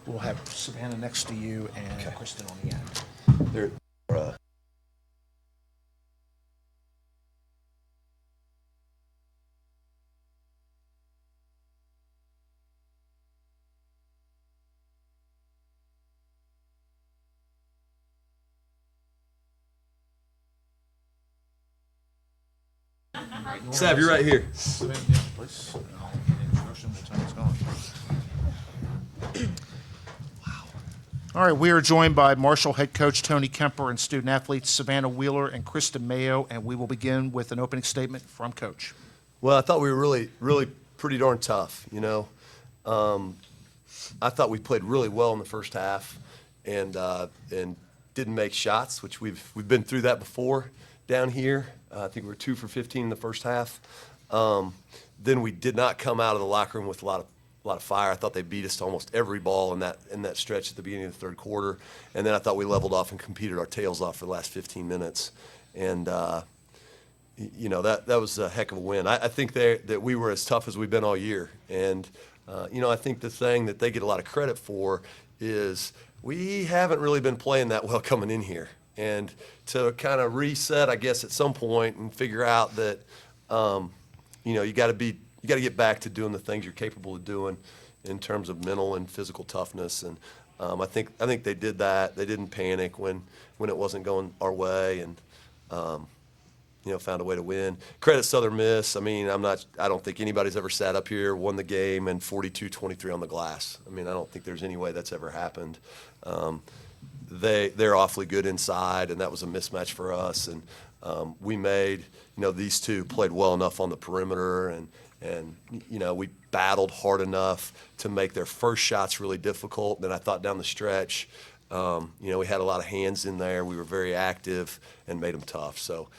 We'll have Savannah next to you and Okay. Kristen on the end. There, Sav, you're right here. Savannah, yeah, please. And I'll get an introduction. We'll tell you what's going. All right, we are joined by Marshall head coach Tony Kemper and student athletes Savannah Wheeler and Kristen Mayo, and we will begin with an opening statement from Coach. Well, I thought we were really pretty darn tough, you know. I thought we played really well in the first half and didn't make shots, which we've been through that before down here. I think we were 2 for 15 in the first half. Then we did not come out of the locker room with a lot of fire. I thought they beat us to almost every ball in that stretch at the beginning of the third quarter. And then I thought we leveled off and competed our tails off for the last 15 minutes. And you know, that was a heck of a win. I think that we were as tough as we've been all year. And you know, I think the thing that they get a lot of credit for is we haven't really been playing that well coming in here. And to kind of reset, I guess, at some point and figure out that, you know, you got to get back to doing the things you're capable of doing in terms of mental and physical toughness. And I think they did that. They didn't panic when it wasn't going our way, and you know, found a way to win. Credit Southern Miss. I mean, I don't think anybody's ever sat up here, won the game, and 42-23 on the glass. I mean, I don't think there's any way that's ever happened. They're awfully good inside, and that was a mismatch for us. And we made, you know, these two played well enough on the perimeter, and you know, we battled hard enough to make their first shots really difficult. Then I thought down the stretch, you know, we had a lot of hands in there. We were very active and made them tough. So,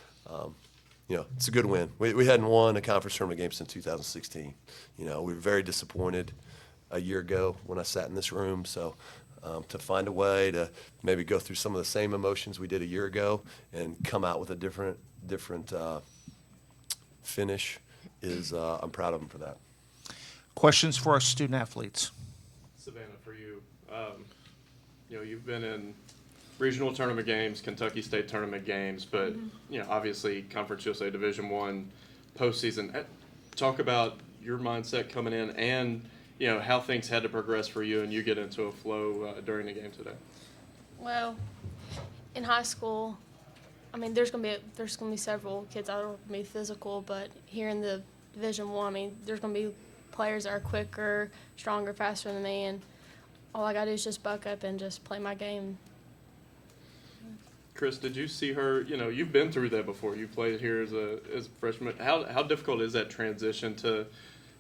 you know, it's a good win. We hadn't won a conference tournament game since 2016. You know, we were very disappointed a year ago when I sat in this room. So to find a way to maybe go through some of the same emotions we did a year ago and come out with a different finish is I'm proud of them for that. Questions for our student athletes? Savannah, for you, you know, you've been in regional tournament games, Kentucky State tournament games, but you know, obviously Conference USA Division I postseason. Talk about your mindset coming in, and you know how things had to progress for you, and you get into a flow during the game today. Well, in high school, I mean, there's gonna be several kids that are gonna be physical, but here in the Division I, I mean, there's gonna be players that are quicker, stronger, faster than me, and all I gotta do is just buck up and just play my game. Chris, did you see her? You know, you've been through that before. You played here as a freshman. How difficult is that transition to,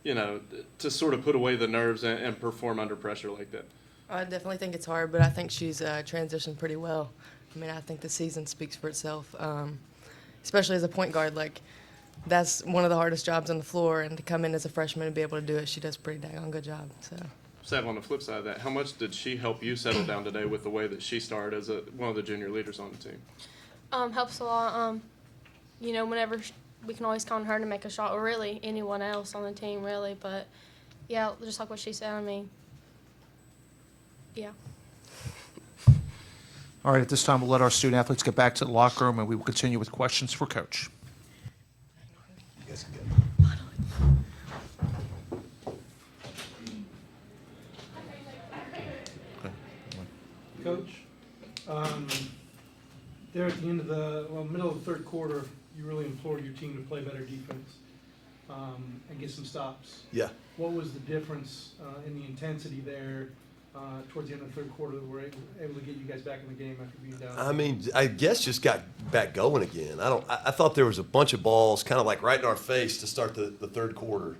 you know, to sort of put away the nerves and perform under pressure like that? I definitely think it's hard, but I think she's transitioned pretty well. I mean, I think the season speaks for itself, especially as a point guard. Like, that's one of the hardest jobs on the floor, and to come in as a freshman and be able to do it, she does a pretty dang good job. So. Sav, on the flip side of that, how much did she help you settle down today with the way that she started as one of the junior leaders on the team? Helps a lot. You know, whenever we can always count on her to make a shot, or really anyone else on the team, really. But yeah, just like what she said. I mean, yeah. All right, at this time, we'll let our student athletes get back to the locker room, and we will continue with questions for Coach. You guys can go. Coach, there at the end of middle of the third quarter, you really implored your team to play better defense and get some stops. Yeah. What was the difference in the intensity there towards the end of the third quarter that were able to get you guys back in the game after being down? I mean, I guess just got back going again. I thought there was a bunch of balls kind of like right in our face to start the third quarter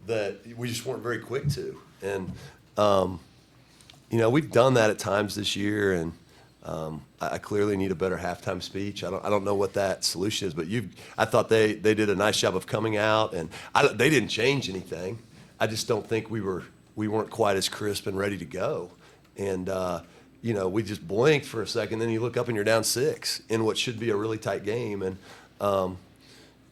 that we just weren't very quick to. And, you know, we've done that at times this year, and I clearly need a better halftime speech. I don't know what that solution is, but I thought they did a nice job of coming out, and they didn't change anything. I just don't think we weren't quite as crisp and ready to go. And, you know, we just blinked for a second, then you look up and you're down 6 in what should be a really tight game. And,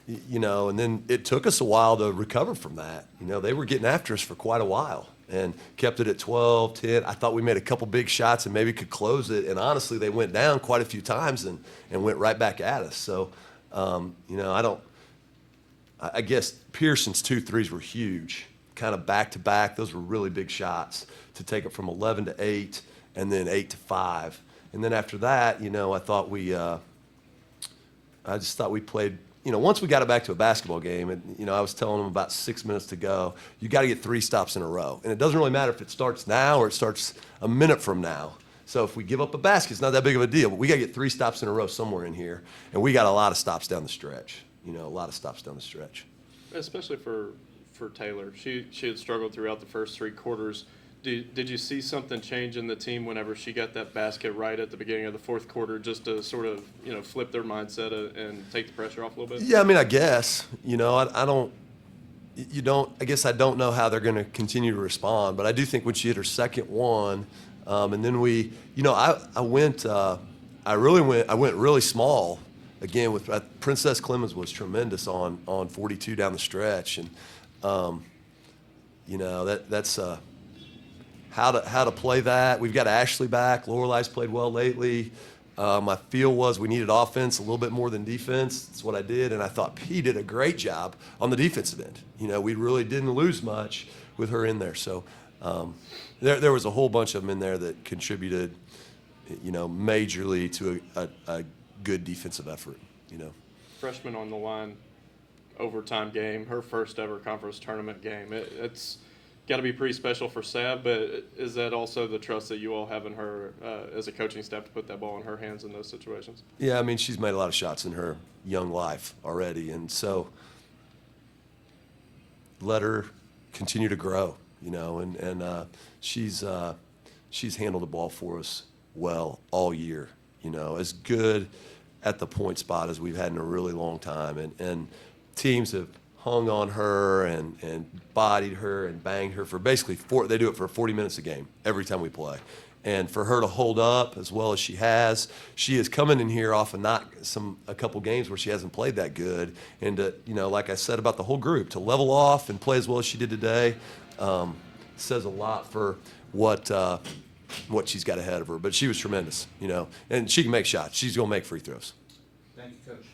you know, and then it took us a while to recover from that. You know, they were getting after us for quite a while. and kept it at 12, 10. I thought we made a couple big shots and maybe could close it. And honestly, they went down quite a few times and went right back at us. So, I guess Pearson's 2 threes were huge, kind of back to back. Those were really big shots to take it from 11 to 8 and then 8 to 5. And then after that, I just thought we played, once we got it back to a basketball game, and, I was telling them about 6 minutes to go, you got to get 3 stops in a row. And it doesn't really matter if it starts now or it starts a minute from now. So if we give up a basket, it's not that big of a deal, but we got to get 3 stops in a row somewhere in here. And we got a lot of stops down the stretch, a lot of stops down the stretch. Especially for Taylor. She had struggled throughout the first 3 quarters. Did you see something change in the team whenever she got that basket right at the beginning of the 4th quarter, just to sort of, flip their mindset and take the pressure off a little bit? Yeah, I mean, I guess, I guess I don't know how they're going to continue to respond, but I do think when she hit her second one, and then I went really small again with Princess Clemens was tremendous on 42 down the stretch, and that's how to play that. We've got Ashley back. Lorelei's played well lately. My feel was we needed offense a little bit more than defense. That's what I did, and I thought P did a great job on the defensive end. We really didn't lose much with her in there. So there was a whole bunch of them in there that contributed, majorly to a good defensive effort. Freshman on the line, overtime game, her first ever conference tournament game. It's got to be pretty special for Sav, but is that also the trust that you all have in her as a coaching staff to put that ball in her hands in those situations? Yeah, I mean, she's made a lot of shots in her young life already, and so let her continue to grow, and she's handled the ball for us well all year, as good at the point spot as we've had in a really long time, and teams have hung on her and bodied her and banged her for basically they do it for 40 minutes a game every time we play. And for her to hold up as well as she is coming in here off of a couple games where she hasn't played that good. And to, like I said about the whole group, to level off and play as well as she did today says a lot for what she's got ahead of her. But she was tremendous, and she can make shots. She's going to make free throws. Thank you, Coach.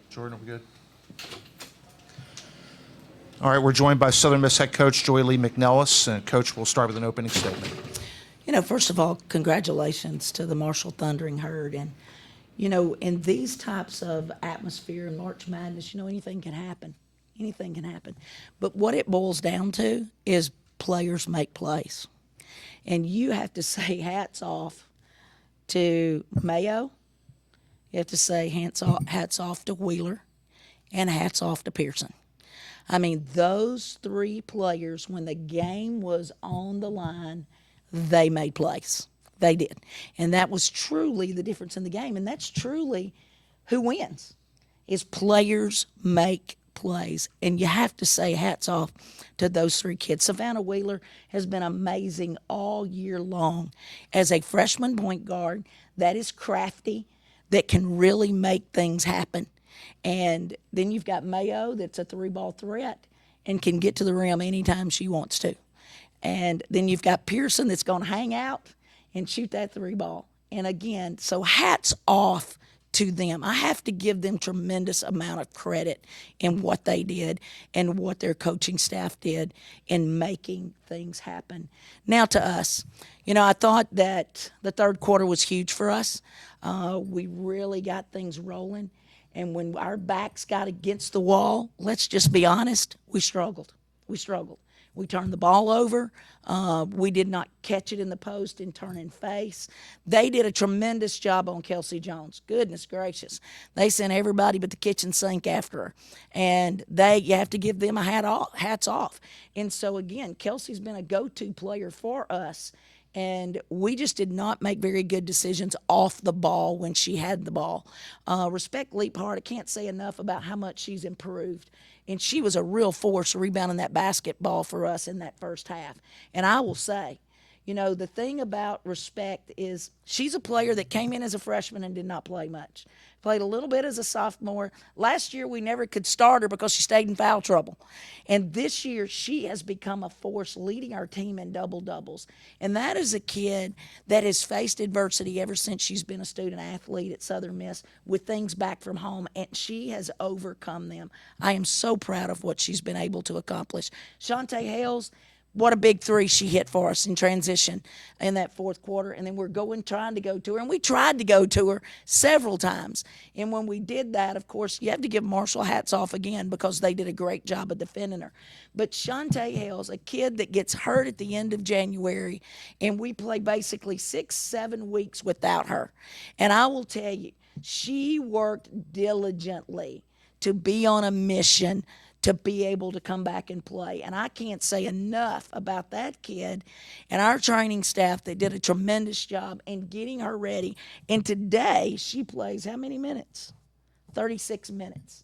Jordan, are we good? All right, we're joined by Southern Miss head coach Joy Lee McNellis, and Coach will start with an opening statement. First of all, congratulations to the Marshall Thundering Herd. And, in these types of atmosphere in March Madness, anything can happen. Anything can happen. But what it boils down to is players make plays. And you have to say hats off to Mayo. You have to say hats off to Wheeler, and hats off to Pearson. I mean, those 3 players, when the game was on the line, they made plays. They did. And that was truly the difference in the game. And that's truly who wins, is players make plays. And you have to say hats off to those 3 kids. Savannah Wheeler has been amazing all year long as a freshman point guard that is crafty, that can really make things happen. And then you've got Mayo that's a 3-ball threat and can get to the rim anytime she wants to. And then you've got Pearson that's going to hang out and shoot that 3-ball. And again, so hats off to them. I have to give them tremendous amount of credit in what they did and what their coaching staff did in making things happen. Now to us, I thought that the 3rd quarter was huge for us. We really got things rolling. And when our backs got against the wall, let's just be honest, we struggled. We turned the ball over. We did not catch it in the post and turn and face. They did a tremendous job on Kelsey Jones. Goodness gracious. They sent everybody but the kitchen sink after her. And you have to give them hats off. And so, again, Kelsey's been a go-to player for us. And we just did not make very good decisions off the ball when she had the ball. Respect Leaphart. I can't say enough about how much she's improved. And she was a real force rebounding that basketball for us in that first half. And I will say, you know, the thing about Respect is she's a player that came in as a freshman and did not play much. Played a little bit as a sophomore. Last year, we never could start her because she stayed in foul trouble. And this year, she has become a force leading our team in double-doubles. And that is a kid that has faced adversity ever since she's been a student athlete at Southern Miss with things back from home, and she has overcome them. I am so proud of what she's been able to accomplish. Shantae Hales, what a big three she hit for us in transition in that fourth quarter. And then we're trying to go to her. And we tried to go to her several times. And when we did that, of course, you have to give Marshall hats off again because they did a great job of defending her. But Shantae Hales, a kid that gets hurt at the end of January, and we play basically 6-7 weeks without her. And I will tell you, she worked diligently to be on a mission to be able to come back and play. And I can't say enough about that kid and our training staff that did a tremendous job in getting her ready. And today she plays how many minutes? 36 minutes.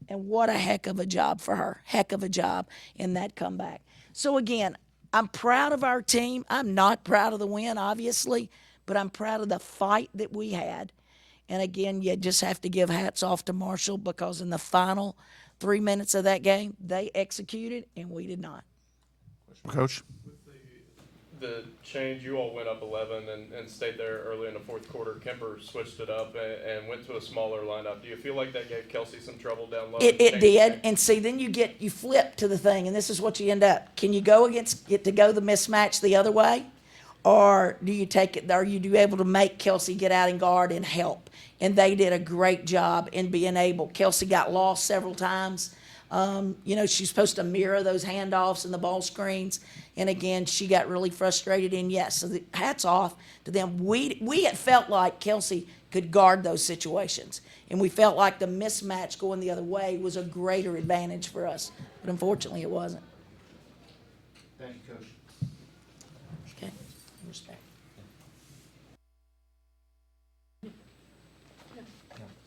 And what a heck of a job for her. Heck of a job in that comeback. So again, I'm proud of our team. I'm not proud of the win, obviously, but I'm proud of the fight that we had. And again, you just have to give hats off to Marshall because in the final 3 minutes of that game, they executed and we did not. Coach? The change, you all went up 11 and stayed there early in the fourth quarter. Kemper switched it up and went to a smaller lineup. Do you feel like that gave Kelsey some trouble down low? It did, and see, then you flip to the thing, and this is what you end up. Can you go get to go the mismatch the other way, or do you take it? Are you able to make Kelsey get out and guard and help? And they did a great job in being able. Kelsey got lost several times. You know, she's supposed to mirror those handoffs and the ball screens. And again, she got really frustrated. And yes, so hats off to them. We had felt like Kelsey could guard those situations. And we felt like the mismatch going the other way was a greater advantage for us. But unfortunately, it wasn't. Thank you, Coach. Okay, respect.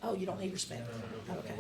Oh, you don't need respect? Okay.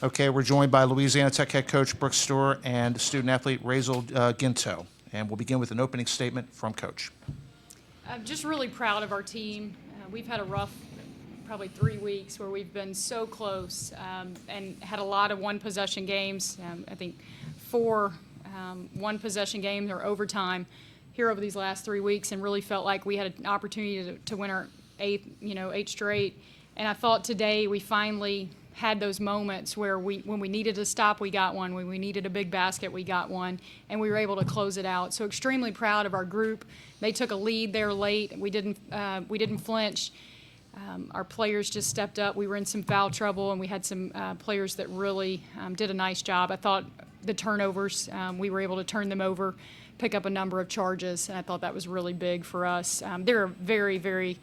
Okay, we're joined by Louisiana Tech head coach Brooke Stewart and student athlete Razel Ginto. And we'll begin with an opening statement from Coach. I'm just really proud of our team. We've had a rough, probably 3 weeks where we've been so close and had a lot of one-possession games. I think 4 one-possession games or overtime here over these last 3 weeks, and really felt like we had an opportunity to win our eighth straight. And I thought today we finally had those moments where when we needed a stop, we got one. When we needed a big basket, we got one, and we were able to close it out. So extremely proud of our group. They took a lead there late. We didn't flinch. Our players just stepped up. We were in some foul trouble, and we had some players that really did a nice job. I thought the turnovers, we were able to turn them over, pick up a number of charges, and I thought that was really big for us. They're a very, very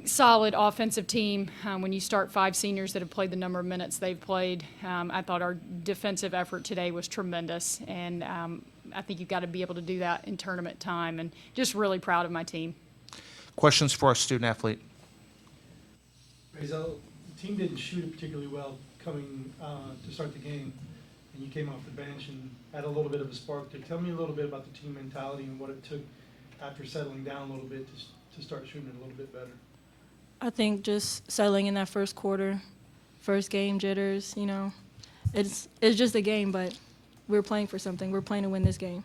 solid offensive team. When you start 5 seniors that have played the number of minutes they've played, I thought our defensive effort today was tremendous, and I think you've got to be able to do that in tournament time, and just really proud of my team. Questions for our student athlete? Razel, the team didn't shoot it particularly well coming to start the game, and you came off the bench and had a little bit of a spark there. Tell me a little bit about the team mentality and what it took after settling down a little bit to start shooting it a little bit better. I think just settling in that first quarter, first game jitters, it's just a game, but we're playing for something. We're playing to win this game.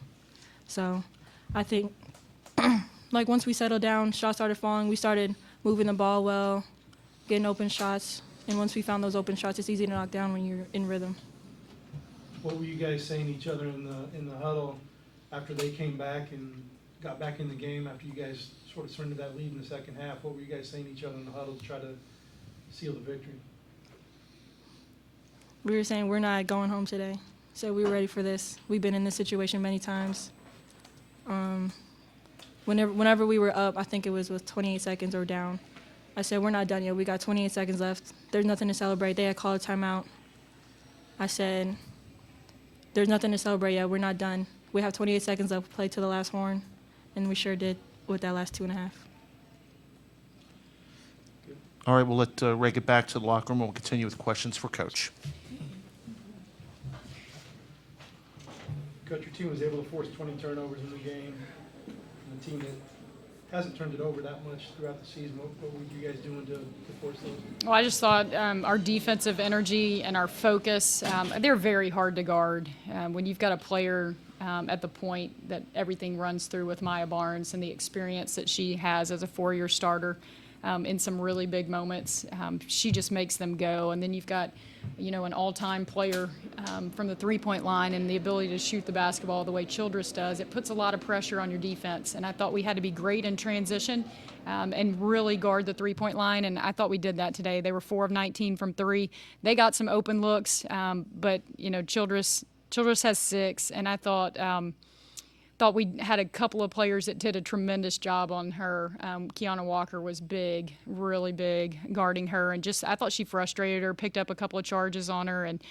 So I think like once we settled down, shots started falling, we started moving the ball well, getting open shots, and once we found those open shots, it's easy to knock down when you're in rhythm. What were you guys saying to each other in the huddle after they came back and got back in the game, after you guys sort of surrendered that lead in the second half? What were you guys saying to each other in the huddle to try to seal the victory? We were saying we're not going home today, so we were ready for this. We've been in this situation many times. Whenever we were up, I think it was with 28 seconds or down, I said, we're not done yet. We got 28 seconds left. There's nothing to celebrate. They had called a timeout. I said, there's nothing to celebrate yet. We're not done. We have 28 seconds left. Play to the last horn, and we sure did with that last 2.5. All right, we'll let Ray get back to the locker room. We'll continue with questions for Coach. Coach, your team was able to force 20 turnovers in the game. And a team that hasn't turned it over that much throughout the season. What were you guys doing to force those? Well, I just thought our defensive energy and our focus, they're very hard to guard. When you've got a player at the point that everything runs through with Maya Barnes and the experience that she has as a 4-year starter in some really big moments, she just makes them go. And then you've got, an all-time player from the three-point line and the ability to shoot the basketball the way Childress does. It puts a lot of pressure on your defense. And I thought we had to be great in transition and really guard the three-point line, and I thought we did that today. They were 4 of 19 from 3. They got some open looks, but, Childress has 6, and I thought we had a couple of players that did a tremendous job on her. Kiana Walker was big, really big, guarding her, and I thought she frustrated her, picked up a couple of charges on her, and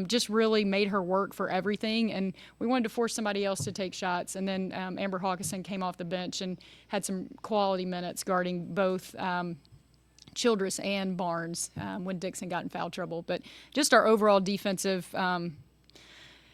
just really made her work for everything. And we wanted to force somebody else to take shots. And then Amber Hawkinson came off the bench and had some quality minutes guarding both Childress and Barnes when Dixon got in foul trouble. But just our overall defensive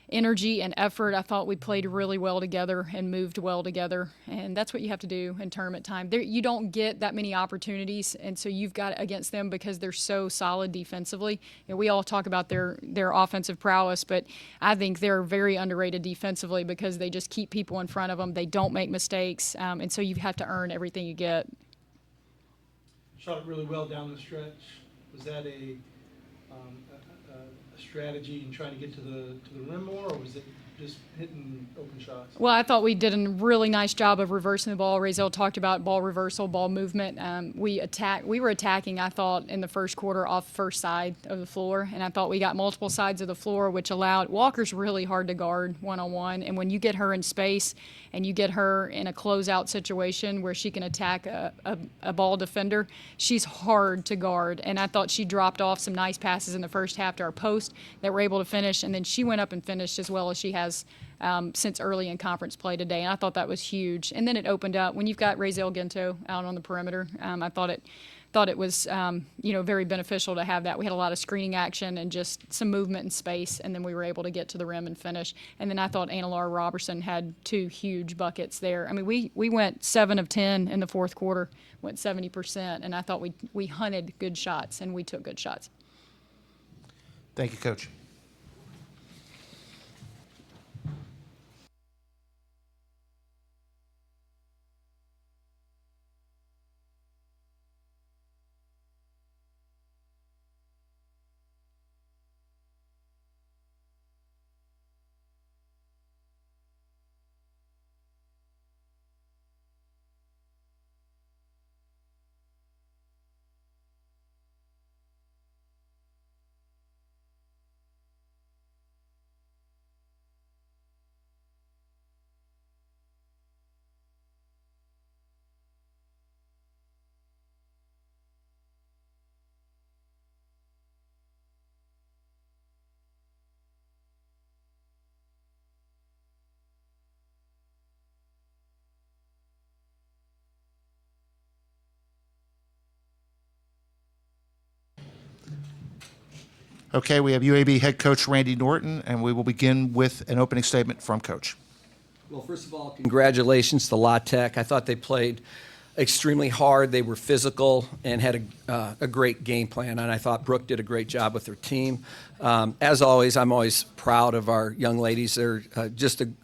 energy and effort, I thought we played really well together and moved well together, and that's what you have to do in tournament time. You don't get that many opportunities, and so you've got against them because they're so solid defensively. We all talk about their offensive prowess, but I think they're very underrated defensively because they just keep people in front of them. They don't make mistakes, and so you have to earn everything you get. Shot it really well down the stretch. Was that a strategy in trying to get to the rim more, or was it just hitting open shots? Well, I thought we did a really nice job of reversing the ball. Razel talked about ball reversal, ball movement. We were attacking, I thought, in the first quarter off first side of the floor, and I thought we got multiple sides of the floor, which allowed Walker's really hard to guard one-on-one, and when you get her in space and you get her in a closeout situation where she can attack a ball defender, she's hard to guard. And I thought she dropped off some nice passes in the first half to our post that were able to finish, and then she went up and finished as well as she has since early in conference play today, and I thought that was huge. And then it opened up when you've got Razel Gento out on the perimeter. I thought it thought it was, very beneficial to have that. We had a lot of screening action and just some movement in space, and then we were able to get to the rim and finish. And then I thought Anna Laura Robertson had 2 huge buckets there. I mean, we went 7 of 10 in the fourth quarter, went 70%, and I thought we hunted good shots, and we took good shots. Thank you, Coach. Okay, we have UAB head coach Randy Norton, and we will begin with an opening statement from Coach. Well, first of all, congratulations to La Tech. I thought they played extremely hard. They were physical and had a great game plan, and I thought Brooke did a great job with her team. As always, I'm always proud of our young ladies. They're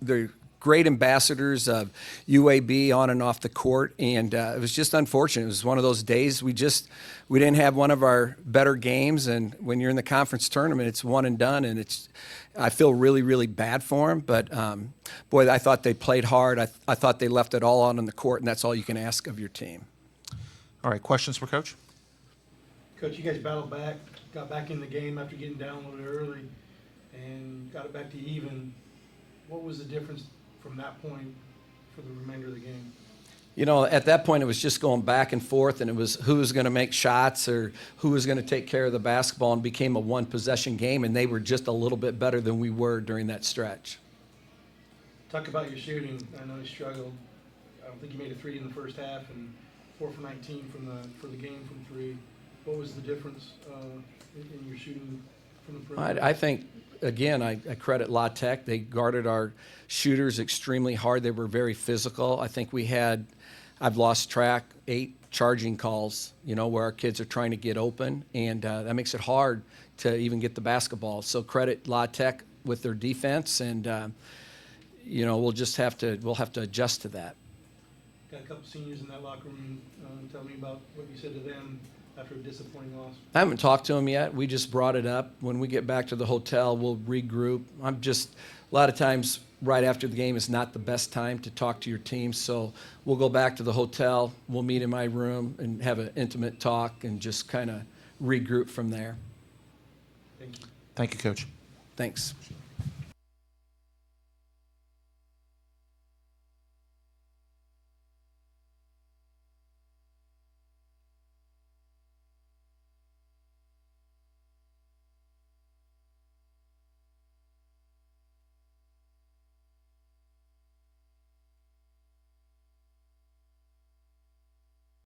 they're great ambassadors of UAB on and off the court, and it was just unfortunate. It was one of those days we didn't have one of our better games, and when you're in the conference tournament, it's one and done, and I feel really, really bad for them. But boy, I thought they played hard. I thought they left it all out on the court, and that's all you can ask of your team. All right, questions for Coach? Coach, you guys battled back, got back in the game after getting down a little bit early, and got it back to even. What was the difference from that point for the remainder of the game? You know, at that point, it was just going back and forth, and it was who was going to make shots or who was going to take care of the basketball, and became a one-possession game, and they were just a little bit better than we were during that stretch. Talk about your shooting. I know you struggled. I don't think you made a 3 in the first half, and 4 for 19 for the game from 3. What was the difference in your shooting from the perimeter? I think, again, I credit La Tech. They guarded our shooters extremely hard. They were very physical. I think we had, I've lost track, 8 charging calls, where our kids are trying to get open, and that makes it hard to even get the basketball. So credit La Tech with their defense, and we'll have to adjust to that. Got a couple seniors in that locker room. Tell me about what you said to them after a disappointing loss. I haven't talked to them yet. We just brought it up. When we get back to the hotel, we'll regroup. A lot of times right after the game is not the best time to talk to your team, so we'll go back to the hotel. We'll meet in my room and have an intimate talk and just kind of regroup from there. Thank you. Thank you, Coach. Thanks.